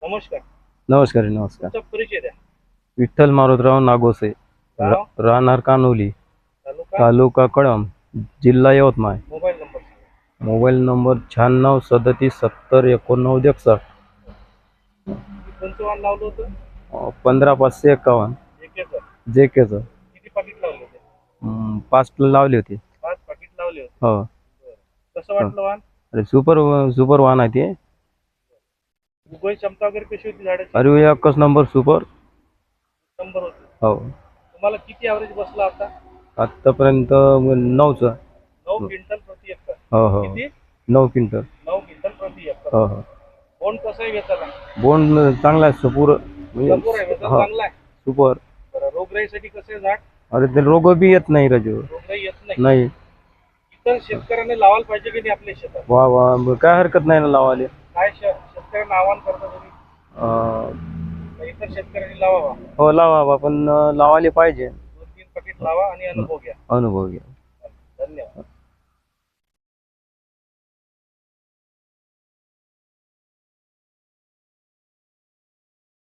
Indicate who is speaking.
Speaker 1: नमस्कार.
Speaker 2: नमस्कार नमस्कार.
Speaker 1: तुमचा परिचय द्या.
Speaker 2: विठ्ठल मारुतराव नागोसे,
Speaker 1: गाव,
Speaker 2: राहणार कानोली,
Speaker 1: तालुका,
Speaker 2: तालुका कळंब, जिल्हा यवतमाळ.
Speaker 1: मोबाईल नंबर सांगा.
Speaker 2: Mobile number 96 37 70 89 61.
Speaker 1: तुम्ही कोणतं वाण लावलं होतं?
Speaker 2: 15 551
Speaker 1: एक एकर.
Speaker 2: JK चं.
Speaker 1: किती पाकिट लावले होते?
Speaker 2: 5 लावले होते.
Speaker 1: 5 पाकिट लावले होते.
Speaker 2: हो.
Speaker 1: बरं. कसं वाटलं वाण?
Speaker 2: अरे सुपर सुपर वाहन आहे ते.
Speaker 1: उगवण क्षमता वगैरे कशी होती झाडाची?
Speaker 2: अरे एकच नंबर सुपर.
Speaker 1: नंबर होते.
Speaker 2: हो.
Speaker 1: तुम्हाला किती ॲव्हरेज बसला आता?
Speaker 2: आतापर्यंत 9चं.
Speaker 1: 9 क्विंटल प्रति एकर.
Speaker 2: हो हो.
Speaker 1: किती?
Speaker 2: 9 क्विंटल.
Speaker 1: 9 क्विंटल प्रति एकर.
Speaker 2: हो हो.
Speaker 1: बोंड कसं आहे वेचायला?
Speaker 2: बोंड चांगला आहे सुपूर
Speaker 1: भरपूर आहे, वेचायला
Speaker 2: हो
Speaker 1: चांगला आहे.
Speaker 2: सुपर.
Speaker 1: बरं, रोगराईसाठी कसं आहे झाड?
Speaker 2: अरे ते रोग बी येत नाही राजू.
Speaker 1: रोगराई येत नाही.
Speaker 2: नाही.
Speaker 1: इतर शेतकऱ्यांनी लावायला पाहिजे की नाही आपल्या शेतात?
Speaker 2: वा वा काय हरकत नाही ना लावाले.
Speaker 1: काय शेतकऱ्यांना आव्हान करता तुम्ही? इतर शेतकऱ्यांनी लावावा.
Speaker 2: हो लावा पण लावाले पाहिजे.
Speaker 1: 2-3 पाकिट लावा आणि अनुभव घ्या.
Speaker 2: अनुभव घ्या.
Speaker 1: धन्यवाद.